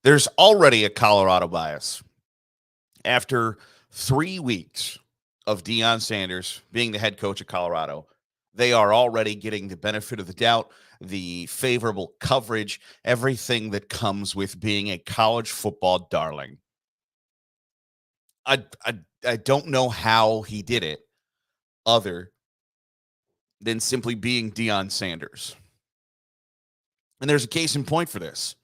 There's already a Colorado bias. After 3 weeks of Deion Sanders being the head coach of Colorado, they are already getting the benefit of the doubt, the favorable coverage, everything that comes with being a college football darling. I don't know how he did it other than simply being Deion Sanders. And there's a case in point for this.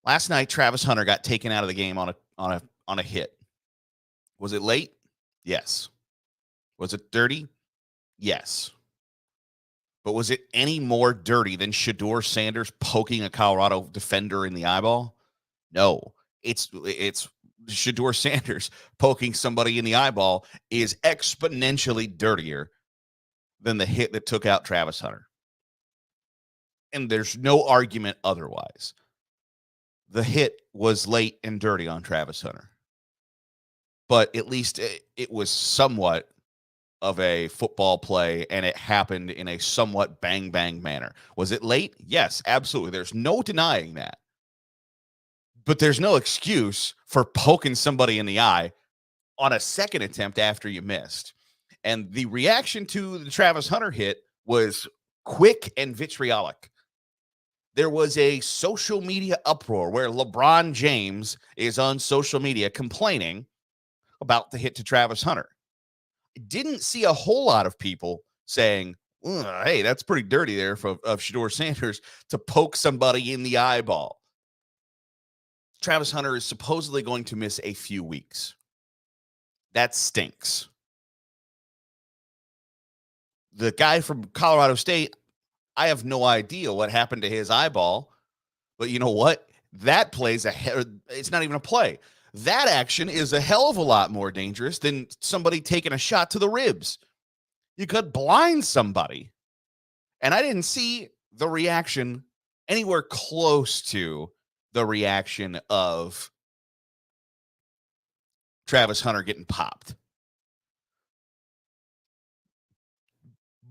Last night, Travis Hunter got taken out of the game on a hit. Was it late? Yes. Was it dirty? Yes. But was it any more dirty than Shedeur Sanders poking a Colorado defender in the eyeball? No. It's Shedeur Sanders poking somebody in the eyeball is exponentially dirtier than the hit that took out Travis Hunter. And there's no argument otherwise. The hit was late and dirty on Travis Hunter. But at least it was somewhat of a football play, and it happened in a somewhat bang-bang manner. Was it late? Yes, absolutely. There's no denying that. But there's no excuse for poking somebody in the eye on a second attempt after you missed. And the reaction to the Travis Hunter hit was quick and vitriolic. There was a social media uproar where LeBron James is on social media complaining about the hit to Travis Hunter. I didn't see a whole lot of people saying, hey, that's pretty dirty there of Shedeur Sanders to poke somebody in the eyeball. Travis Hunter is supposedly going to miss a few weeks. That stinks. The guy from Colorado State, I have no idea what happened to his eyeball, but you know what? That plays it's not even a play. That action is a hell of a lot more dangerous than somebody taking a shot to the ribs. You could blind somebody. And I didn't see the reaction anywhere close to the reaction of Travis Hunter getting popped.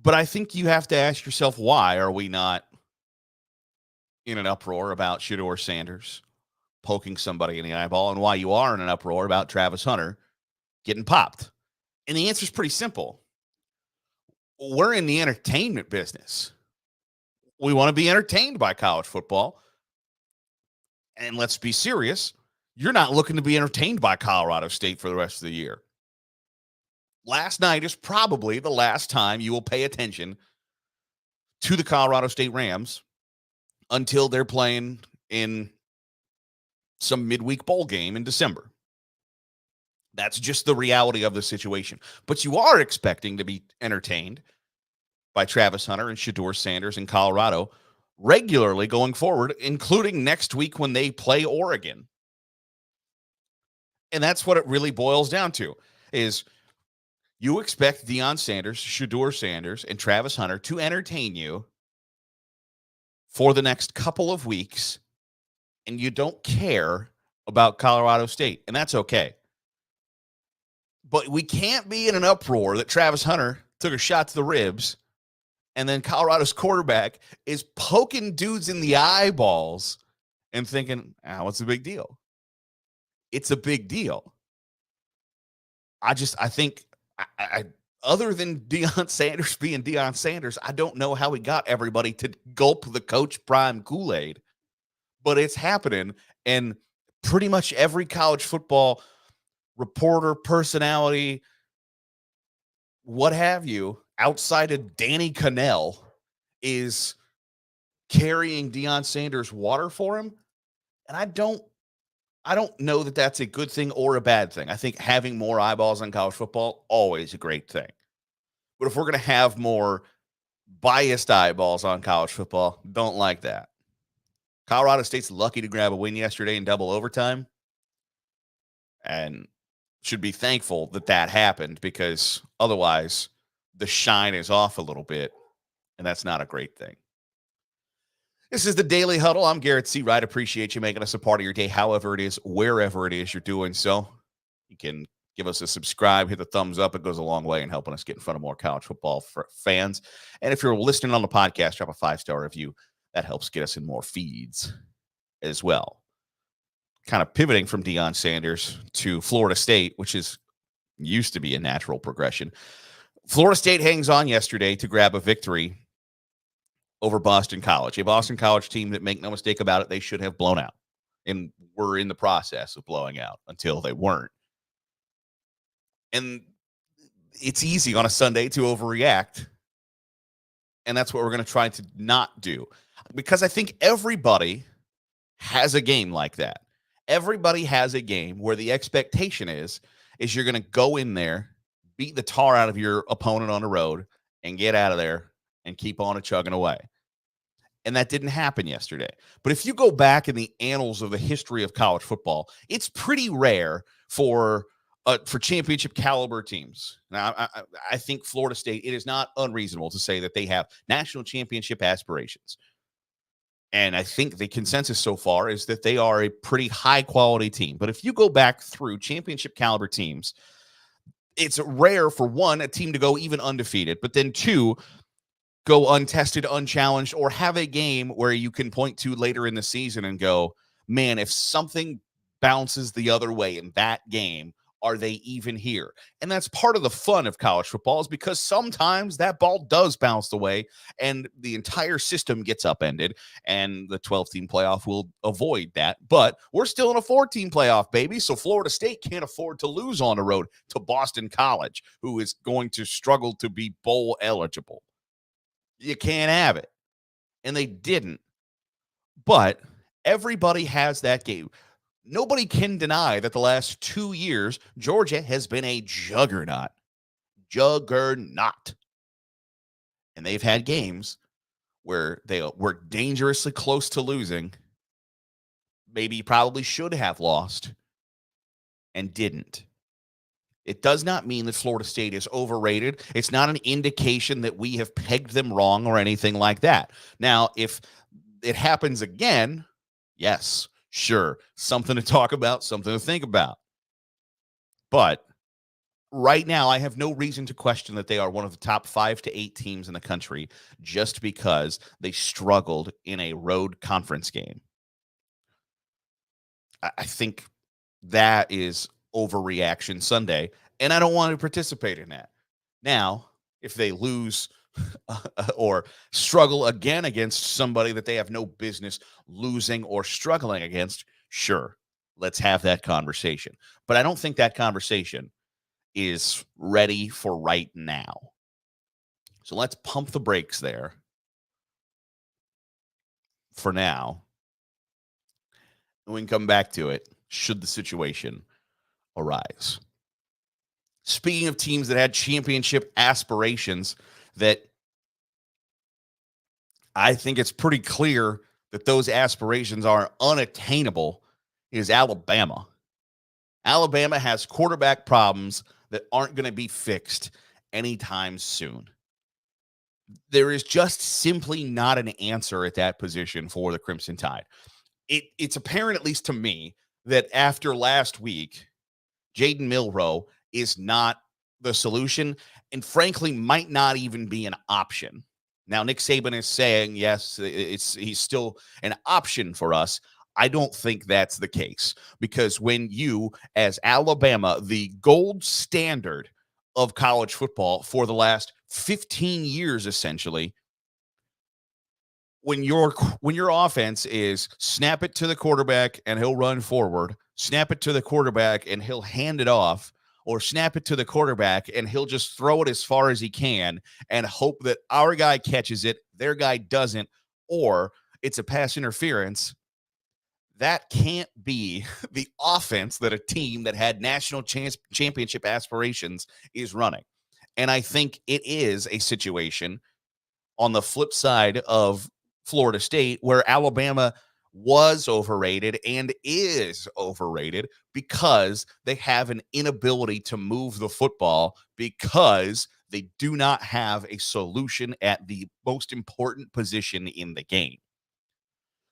But I think you have to ask yourself, why are we not in an uproar about Shedeur Sanders poking somebody in the eyeball, and why you are in an uproar about Travis Hunter getting popped? And the answer is pretty simple. We're in the entertainment business. We want to be entertained by college football. And let's be serious. You're not looking to be entertained by Colorado State for the rest of the year. Last night is probably the last time you will pay attention to the Colorado State Rams until they're playing in some midweek bowl game in December. That's just the reality of the situation. But you are expecting to be entertained by Travis Hunter and Shedeur Sanders in Colorado regularly going forward, including next week when they play Oregon. And that's what it really boils down to, is you expect Deion Sanders, Shedeur Sanders, and Travis Hunter to entertain you for the next couple of weeks, and you don't care about Colorado State, and that's okay. But we can't be in an uproar that Travis Hunter took a shot to the ribs, and then Colorado's quarterback is poking dudes in the eyeballs and thinking, what's the big deal? It's a big deal. I think other than Deion Sanders being Deion Sanders, I don't know how he got everybody to gulp the Coach Prime Kool-Aid, but it's happening. And pretty much every college football reporter, personality, what have you, outside of Danny Cannell, is carrying Deion Sanders' water for him. And I don't know that that's a good thing or a bad thing. I think having more eyeballs on college football, always a great thing. But if we're going to have more biased eyeballs on college football, don't like that. Colorado State's lucky to grab a win yesterday in double overtime, and should be thankful that happened, because otherwise the shine is off a little bit, and that's not a great thing. This is the Daily Huddle. I'm Garrett Seawright. Appreciate you making us a part of your day, however it is, wherever it is you're doing so. You can give us a subscribe, hit the thumbs up. It goes a long way in helping us get in front of more college football fans. And if you're listening on the podcast, drop a 5-star review. That helps get us in more feeds as well. kind of pivoting from Deion Sanders to Florida State, which used to be a natural progression. Florida State hangs on yesterday to grab a victory over Boston College, a Boston College team that, make no mistake about it, they should have blown out and were in the process of blowing out until they weren't. And it's easy on a Sunday to overreact. And that's what we're going to try to not do, because I think everybody has a game like that. Everybody has a game where the expectation is you're going to go in there, beat the tar out of your opponent on the road, and get out of there and keep on chugging away. And that didn't happen yesterday. But if you go back in the annals of the history of college football, it's pretty rare for championship caliber teams. Now, I think Florida State, it is not unreasonable to say that they have national championship aspirations. And I think the consensus so far is that they are a pretty high quality team. But if you go back through championship caliber teams, it's rare for one, a team to go even undefeated, but then two, go untested, unchallenged, or have a game where you can point to later in the season and go, man, if something bounces the other way in that game, are they even here? And that's part of the fun of college football, is because sometimes that ball does bounce the way and the entire system gets upended, and the 12-team playoff will avoid that. But we're still in a 14 playoff, baby. So Florida State can't afford to lose on the road to Boston College, who is going to struggle to be bowl eligible. You can't have it. And they didn't. But everybody has that game. Nobody can deny that the last 2 years, Georgia has been a juggernaut. Juggernaut. And they've had games where they were dangerously close to losing. Maybe probably should have lost and didn't. It does not mean that Florida State is overrated. It's not an indication that we have pegged them wrong or anything like that. Now, if it happens again, yes, sure, something to talk about, something to think about. But right now, I have no reason to question that they are one of the top 5 to 8 teams in the country just because they struggled in a road conference game. I think that is overreaction Sunday, and I don't want to participate in that. Now, if they lose or struggle again against somebody that they have no business losing or struggling against, sure, let's have that conversation. But I don't think that conversation is ready for right now. So let's pump the brakes there for now. And we can come back to it should the situation arise. Speaking of teams that had championship aspirations, that I think it's pretty clear that those aspirations are unattainable, is Alabama. Alabama has quarterback problems that aren't going to be fixed anytime soon. There is just simply not an answer at that position for the Crimson Tide. It's apparent, at least to me, that after last week, Jaden Milroe is not the solution and frankly might not even be an option. Now, Nick Saban is saying, yes, he's still an option for us. I don't think that's the case, because when you, as Alabama, the gold standard of college football for the last 15 years, essentially, when your offense is snap it to the quarterback and he'll run forward, snap it to the quarterback and he'll hand it off, or snap it to the quarterback and he'll just throw it as far as he can and hope that our guy catches it, their guy doesn't, or it's a pass interference, that can't be the offense that a team that had national championship aspirations is running. And I think it is a situation on the flip side of Florida State where Alabama was overrated and is overrated because they have an inability to move the football, because they do not have a solution at the most important position in the game.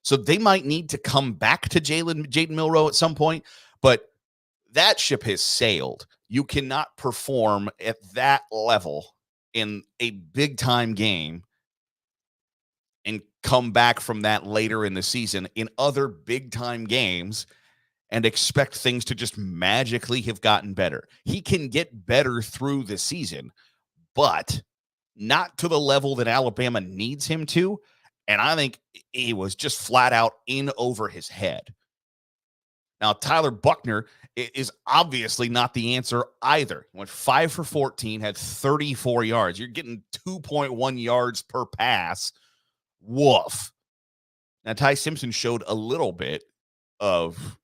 So they might need to come back to Jaden Milroe at some point, but that ship has sailed. You cannot perform at that level in a big-time game and come back from that later in the season in other big-time games and expect things to just magically have gotten better. He can get better through the season, but not to the level that Alabama needs him to. And I think he was just flat out in over his head. Now, Tyler Buckner is obviously not the answer either. He went 5 for 14, had 34 yards. You're getting 2.1 yards per pass. Woof. Now, Ty Simpson showed a little bit of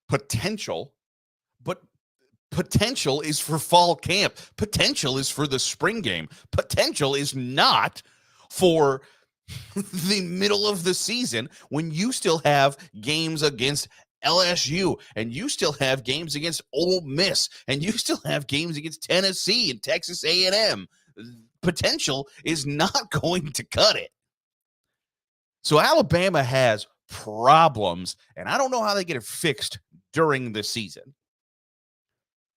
potential, but potential is for fall camp. Potential is for the spring game. Potential is not for the middle of the season when you still have games against LSU and you still have games against Ole Miss and you still have games against Tennessee and Texas A&M. Potential is not going to cut it. So Alabama has problems, and I don't know how they get it fixed during the season.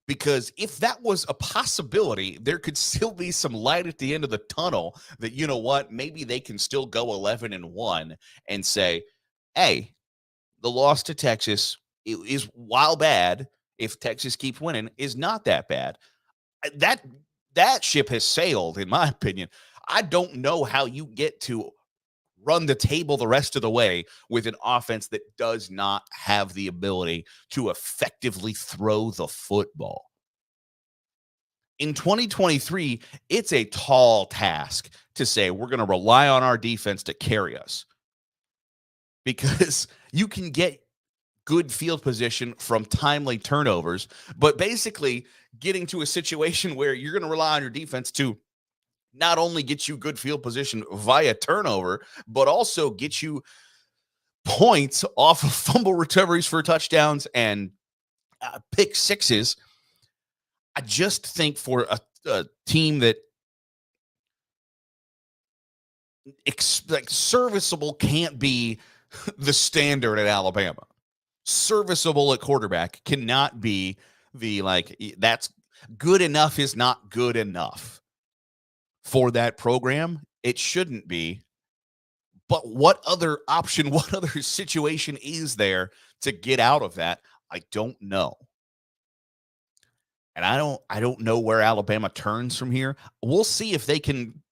Because if that was a possibility, there could still be some light at the end of the tunnel that, you know what, maybe they can still go 11-1 and say, hey, the loss to Texas is, while bad, if Texas keeps winning, is not that bad. That ship has sailed, in my opinion. I don't know how you get to run the table the rest of the way with an offense that does not have the ability to effectively throw the football. In 2023, it's a tall task to say we're going to rely on our defense to carry us, because you can get good field position from timely turnovers, but basically getting to a situation where you're going to rely on your defense to not only get you good field position via turnover, but also get you points off of fumble recoveries for touchdowns and pick sixes. I just think for a team that like serviceable can't be the standard at Alabama. Serviceable at quarterback cannot be the, like, that's good enough is not good enough for that program. It shouldn't be. But what other option, what other situation is there to get out of that? I don't know. And I don't know where Alabama turns from here. We'll see if they can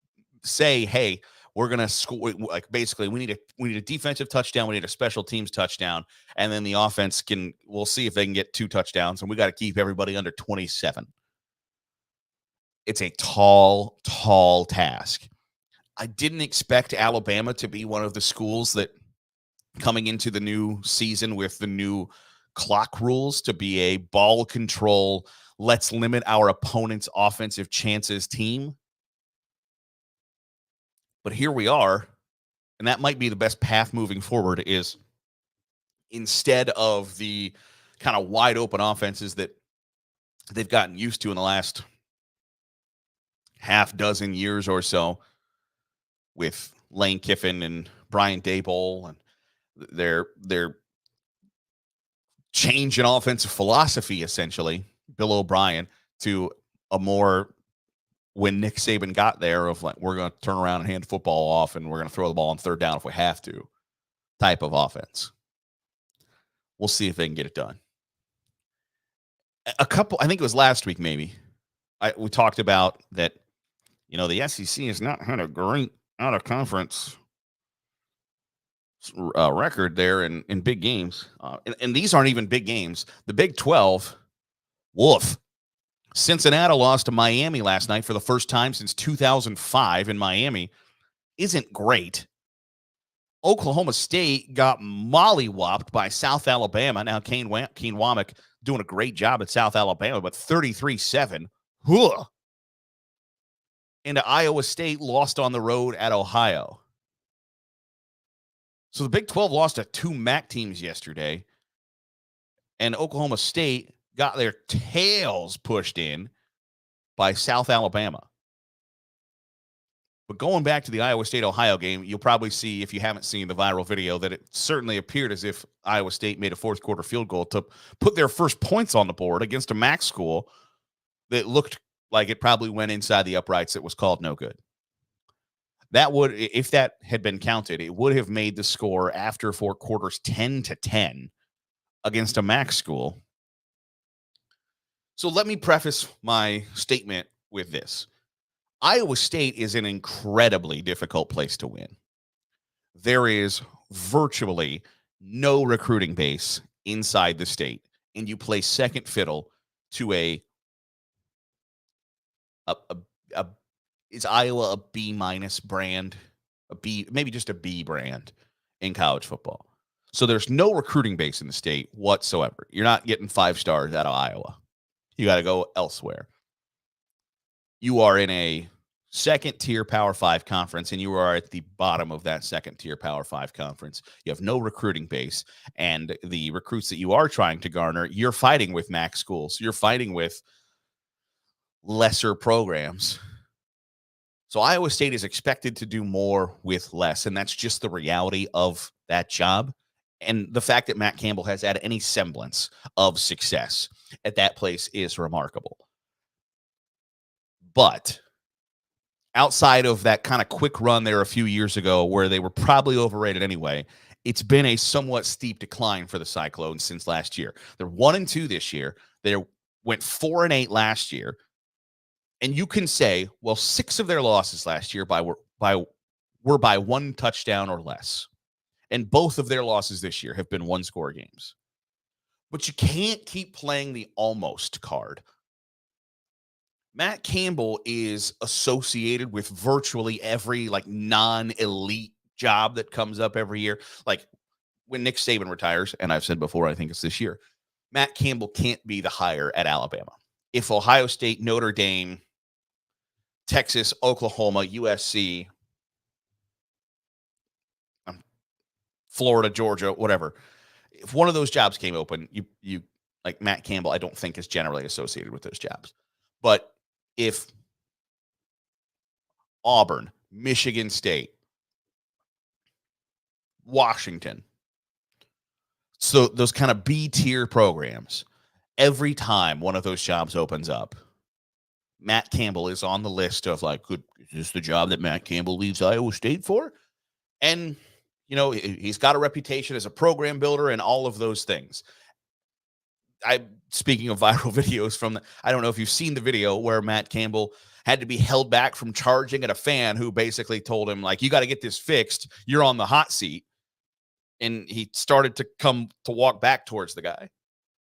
say, hey, we're going to score. Like, basically, we need a defensive touchdown. We need a special teams touchdown. And then the offense we'll see if they can get 2 touchdowns. And we got to keep everybody under 27. It's a tall, tall task. I didn't expect Alabama to be one of the schools that, coming into the new season with the new clock rules, to be a ball control, let's limit our opponent's offensive chances team. But here we are, and that might be the best path moving forward, is instead of the kind of wide open offenses that they've gotten used to in the last half dozen years or so with Lane Kiffin and Brian Daboll and their change in offensive philosophy, essentially, Bill O'Brien, to a more, when Nick Saban got there, of like, we're going to turn around and hand the football off and we're going to throw the ball on third down if we have to, type of offense. We'll see if they can get it done. I think it was last week maybe, we talked about that, the SEC has not had a great out-of-conference record there in big games. And these aren't even big games. The Big 12, woof. Cincinnati lost to Miami last night for the first time since 2005 in Miami. Isn't great. Oklahoma State got mollywopped by South Alabama. Now, Kane Womack doing a great job at South Alabama, but 33-7. And Iowa State lost on the road at Ohio. So the Big 12 lost to 2 MAC teams yesterday, and Oklahoma State got their tails pushed in by South Alabama. But going back to the Iowa State-Ohio game, you'll probably see, if you haven't seen the viral video, that it certainly appeared as if Iowa State made a fourth-quarter field goal to put their first points on the board against a MAC school that looked like it probably went inside the uprights. It was called no good. That would, if that had been counted, it would have made the score after 4 quarters 10-10. against a MAC school. So let me preface my statement with this. Iowa State is an incredibly difficult place to win. There is virtually no recruiting base inside the state, and you play second fiddle to a is Iowa a B minus brand, a B, maybe just a B brand in college football. So there's no recruiting base in the state whatsoever. You're not getting 5 stars out of Iowa. You got to go elsewhere. You are in a second tier Power 5 conference, and you are at the bottom of that second tier Power 5 conference. You have no recruiting base, and the recruits that you are trying to garner, you're fighting with MAC schools. You're fighting with lesser programs. So Iowa State is expected to do more with less, and that's just the reality of that job. And the fact that Matt Campbell has had any semblance of success at that place is remarkable. But outside of that kind of quick run there a few years ago where they were probably overrated anyway, it's been a somewhat steep decline for the Cyclones since last year. They're 1-2 this year. They went 4-8 last year. And you can say, well, 6 of their losses last year were by 1 touchdown or less. And both of their losses this year have been 1-score games. But you can't keep playing the almost card. Matt Campbell is associated with virtually every non-elite job that comes up every year. Like when Nick Saban retires, and I've said before, I think it's this year, Matt Campbell can't be the hire at Alabama. If Ohio State, Notre Dame, Texas, Oklahoma, USC, Florida, Georgia, whatever, if one of those jobs came open, you like Matt Campbell, I don't think is generally associated with those jobs. But if Auburn, Michigan State, Washington, so those kind of B-tier programs, every time one of those jobs opens up, Matt Campbell is on the list of is this the job that Matt Campbell leaves Iowa State for? And, he's got a reputation as a program builder and all of those things. Speaking of viral videos I don't know if you've seen the video where Matt Campbell had to be held back from charging at a fan who basically told him, you got to get this fixed. You're on the hot seat. And he started to walk back towards the guy.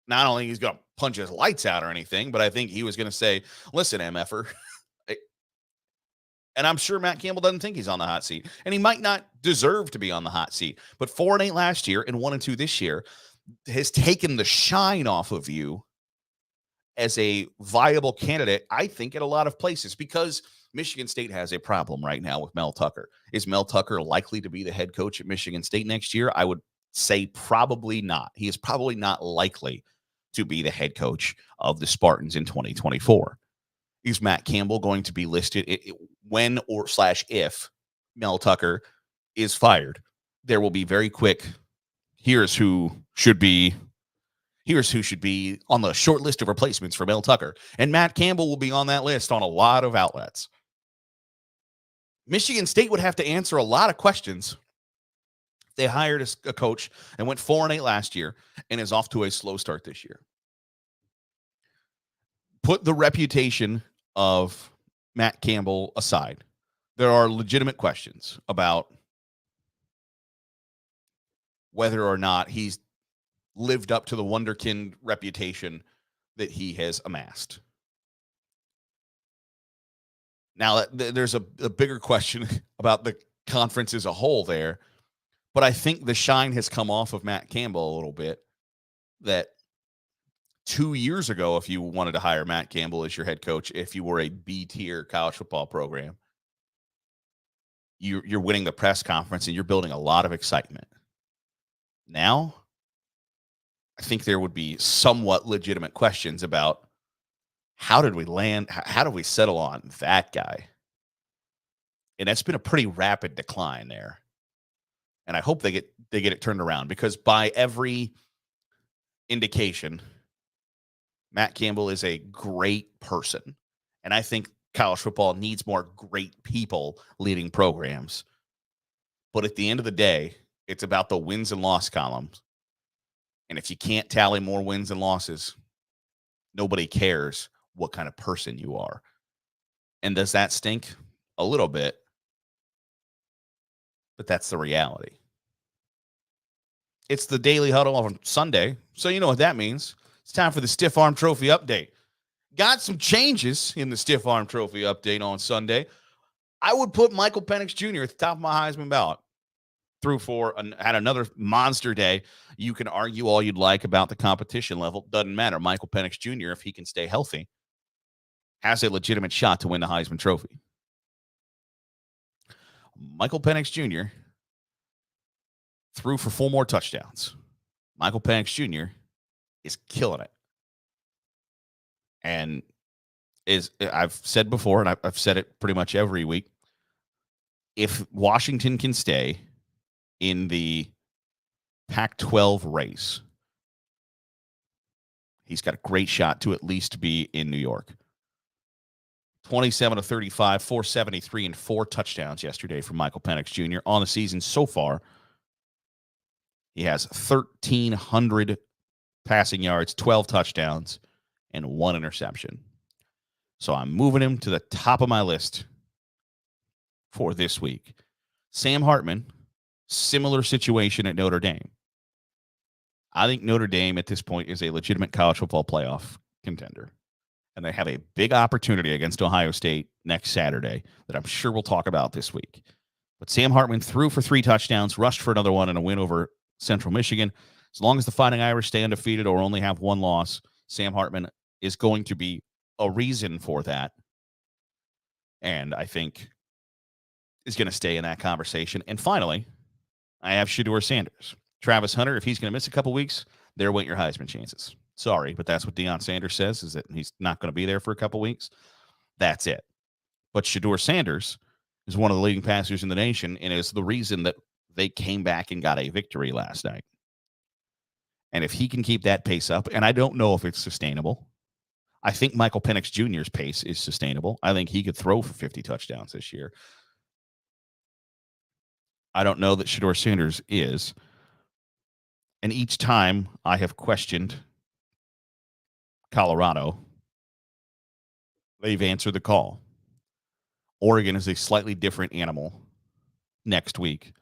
Not only he's going to punch his lights out or anything, but I think he was going to say, listen, MFer. And I'm sure Matt Campbell doesn't think he's on the hot seat. And he might not deserve to be on the hot seat. But 4-8 last year and 1-2 this year has taken the shine off of you as a viable candidate, I think, at a lot of places, because Michigan State has a problem right now with Mel Tucker. Is Mel Tucker likely to be the head coach at Michigan State next year? I would say probably not. He is probably not likely to be the head coach of the Spartans in 2024. Is Matt Campbell going to be listed when or / if Mel Tucker is fired? There will be very quick, here's who should be on the short list of replacements for Mel Tucker. And Matt Campbell will be on that list on a lot of outlets. Michigan State would have to answer a lot of questions. They hired a coach and went 4-8 last year and is off to a slow start this year. Put the reputation of Matt Campbell aside. There are legitimate questions about whether or not he's lived up to the wonderkind reputation that he has amassed. Now, there's a bigger question about the conference as a whole there, but I think the shine has come off of Matt Campbell a little bit. That 2 years ago, if you wanted to hire Matt Campbell as your head coach, if you were a B-tier college football program, you're winning the press conference and you're building a lot of excitement. Now, I think there would be somewhat legitimate questions about how did we land? How did we settle on that guy? And that's been a pretty rapid decline there. And I hope they get it turned around, because by every indication, Matt Campbell is a great person. And I think college football needs more great people leading programs. But at the end of the day, it's about the wins and loss columns. And if you can't tally more wins and losses, nobody cares what kind of person you are. And does that stink? A little bit. But that's the reality. It's the Daily Huddle on Sunday, so you know what that means. It's time for the Stiff Arm Trophy update. Got some changes in the Stiff Arm Trophy update on Sunday. I would put Michael Penix Jr. at the top of my Heisman ballot. Had another monster day. You can argue all you'd like about the competition level. Doesn't matter. Michael Penix Jr., if he can stay healthy, has a legitimate shot to win the Heisman Trophy. Michael Penix Jr. threw for 4 more touchdowns. Michael Penix Jr. is killing it. And I've said before, and I've said it pretty much every week, if Washington can stay in the Pac-12 race, he's got a great shot to at least be in New York. 27 of 35, 473, and 4 touchdowns yesterday for Michael Penix Jr. on the season so far. He has 1,300 passing yards, 12 touchdowns, and 1 interception. So I'm moving him to the top of my list for this week. Sam Hartman, similar situation at Notre Dame. I think Notre Dame at this point is a legitimate college football playoff contender. And they have a big opportunity against Ohio State next Saturday that I'm sure we'll talk about this week. But Sam Hartman threw for 3 touchdowns, rushed for another one, and a win over Central Michigan. As long as the Fighting Irish stay undefeated or only have 1 loss, Sam Hartman is going to be a reason for that. And I think is going to stay in that conversation. And finally, I have Shedeur Sanders. Travis Hunter, if he's going to miss a couple weeks, there went your Heisman chances. Sorry, but that's what Deion Sanders says, is that he's not going to be there for a couple weeks. That's it. But Shedeur Sanders is one of the leading passers in the nation and is the reason that they came back and got a victory last night. And if he can keep that pace up, and I don't know if it's sustainable, I think Michael Penix Jr.'s pace is sustainable. I think he could throw for 50 touchdowns this year. I don't know that Shedeur Sanders is. And each time I have questioned Colorado, they've answered the call. Oregon is a slightly different animal next week,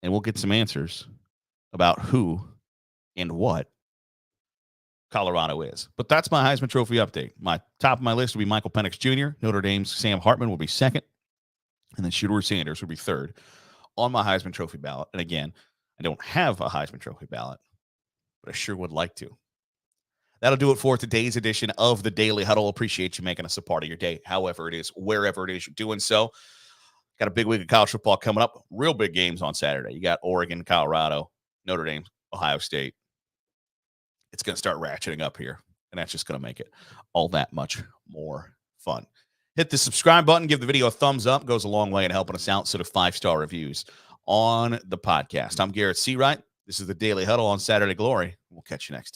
and we'll get some answers about who and what Colorado is. But that's my Heisman Trophy update. My top of my list will be Michael Penix Jr. Notre Dame's Sam Hartman will be second, and then Shedeur Sanders will be third on my Heisman Trophy ballot. And again, I don't have a Heisman Trophy ballot, but I sure would like to. That'll do it for today's edition of the Daily Huddle. Appreciate you making us a part of your day, however it is, wherever it is you're doing so. Got a big week of college football coming up. Real big games on Saturday. You got Oregon, Colorado, Notre Dame, Ohio State. It's going to start ratcheting up here, and that's just going to make it all that much more fun. Hit the subscribe button. Give the video a thumbs up. Goes a long way in helping us out. Sort of 5-star reviews on the podcast. I'm Garrett Seawright. This is the Daily Huddle on Saturday Glory. We'll catch you next time.